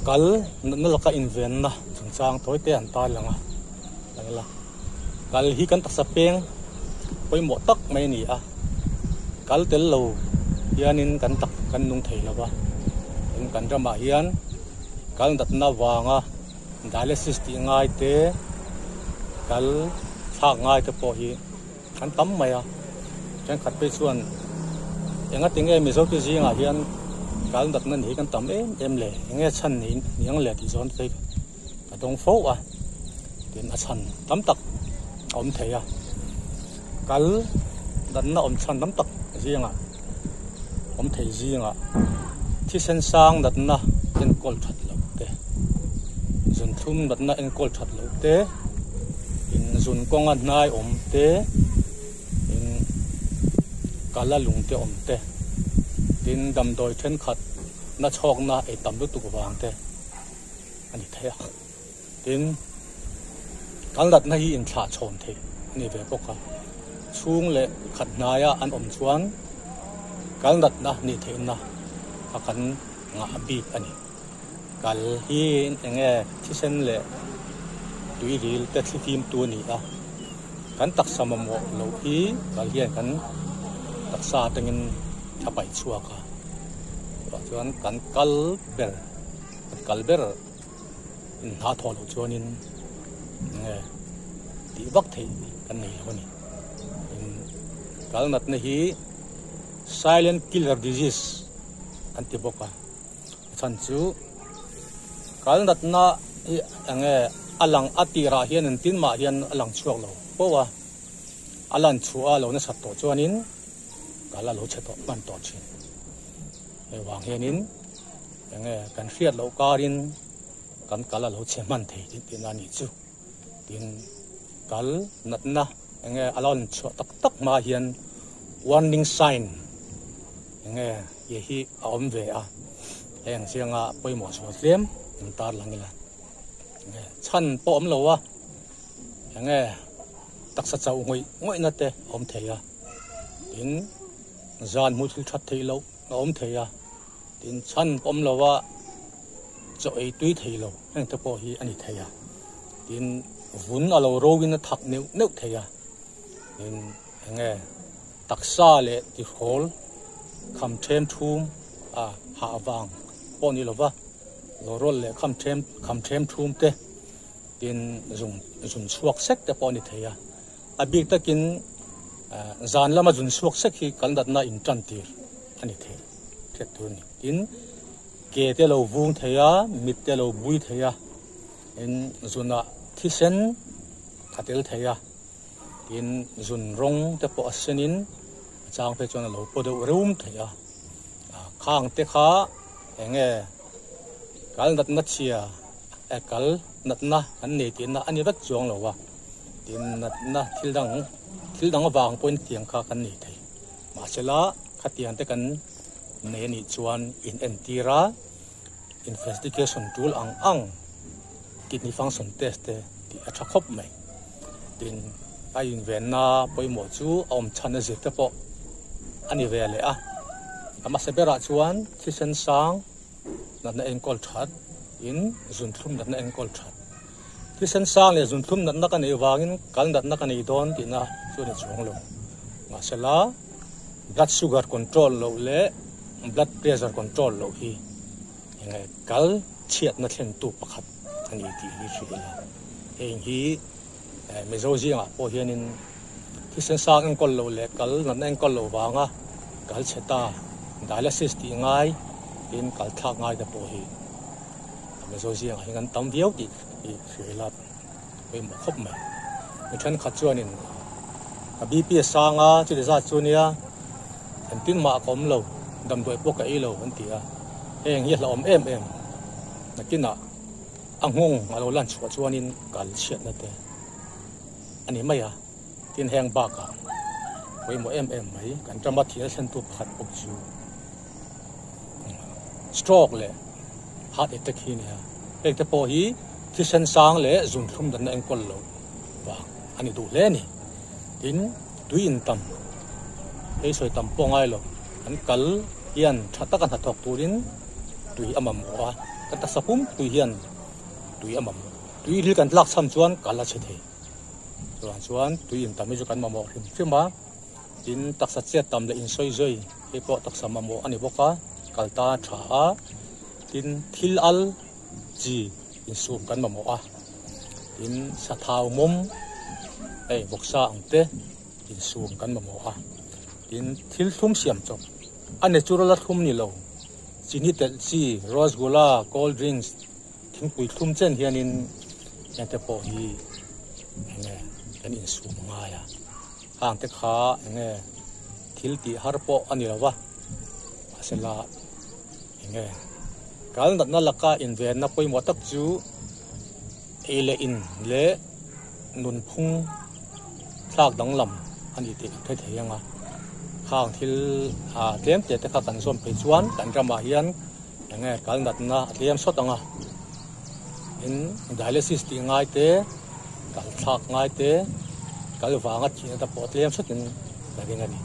KAL NATNA LAKA INVENNA chungchang toy te an ta langa la KAL hi kan tak sapeng poimo tak mai ni a KAL tel lo hianin kan tak kan nung thei lawa in kan rama hian KAL natna wanga dialysis ti ngai te KAL thak ngai te po hi kan tam mai a chen khat pe chuan enga tinge mi zo ti jinga hian KAL natna ni kan tam em le nge chan ni niang le ti zon te ka dong fo a tin a chan tam tak om thei a KAL natna om chan tam tak jinga om thei jinga thi sen sang natna en kol that lo te zun thum natna en kol that lo te in zun konga nai om te in kala lung te om te tin dam doi then khat na chok na e tam lu tu wang te ani theia tin KAL natna hi in thla chom the ni ve poka chung le khat naya an om chuan KAL natna ni theina akan nga bi ani KAL hi enge thisen le tui ril te thim tu ni a kan tak samamo lo hi KAL hian kan tak sa tengin thapai chuaka chuan kan KAL ber in ha thol chuanin nge ti vak thei kan nei lawani KAL natna hi silent killer disease antiboka chanchu KAL natna hi ange alang atira hian Engtin ma hian alang chuak lo powa alan chua lo na satto chuanin KAL lo cheto man to chin e wang hianin ange kan hriat lo karin kan KAL lo che man thei tin ani chu tin KAL natna ange alon chua tak tak ma hian warning sign nge ye hi om ve a heng sianga poimo so tlem tar langila nge chan po om lowa nge taksa chau ngoi na te om theia tin zan mu thil that thei lo om theia tin chan pom lowa cho ei tui thei lo heng te po hi ani theia tin vun alo rowin thak neu theia tin nge taksa le ti hol kham them thum a ha wang poni lova lorol le kham them thum te tin zum suak sek te poni theia abik takin zan lama zun suak sek hi KAL natna inṭan tir ani the thet tu ni tin ke te lo vung theia mit te lo bui theia in zuna thisen atel theia in zun rong te po asenin chang pe chona lo podo rum theia khang te kha enge KAL natna chia KAL natna an nei tin na ani vek chuang lowa tin natna thil dang wang point tiang kha kan nei thei ma chela khatian te kan nei ni chuan in entira investigation tool ang kidney function test te ti acha khop mai tin ai invenna poimo chu om chana je te po ani vele a ama sebera chuan thisen sang natna enkol that in zun thum natna enkol that thisen sang le zun thum natna kan ei wangin KAL natna kan ei don tina chuni chung lo ma sela blood sugar control lo le blood pressure control lo hi nge KAL chiat na thlen tu pakhat ani ti hi thila heng hi mezoji nga po hianin thisen sang enkol lo le KAL natna enkol lo wanga KAL cheta dialysis ti ngai in KAL thak ngai da po hi mezoji nga hingan tam viau ti thila pe mo khop mai mi than khat chuanin a bp sanga chu de za chunia Engtin ma kom lo dam doi po ka i lo an tia heng hi la om em nakina angong alo lan chua chuanin KAL chiat na te ani maya tin heng ba ka poimo em mai kan trama thil sen tu phat pok chu stroke le heart attack hi ne ek te po hi thisen sang le zun thum dan na enkol lo wa ani du le ni tin tuin tam ei soi tam po ngai lo an KAL hian thata kan hathok turin tui amam wa kan ta sapum tui hian tui amam tui hil kan lak cham chuan kala che the chuan tui in tami chu kan mamo hrim hrimma tin taksa che tam le in soi zoi e ko taksa mamo ani boka kalta tha a tin thil al ji in sum kan mamo a tin sa thau mom ei boksa angte in sum kan mamo a tin thil thum siam chok a natural thum ni lo chini tel chi rosgolla cold drinks thing pui thum chen hianin yate po hi nge kan in sum nga ya hang te kha nge thil ti har po ani lawa asela nge kal natna laka inven na poi motak chu ele in le nun phung thak dang lam ani te thai theyanga khang thil tlem te kha kan som pe chuan kan ramah hian nge kal natna tlem sot anga in dialysis ti ngai te kal thak ngai te kal wanga chi ta po tlem sot in la ring ani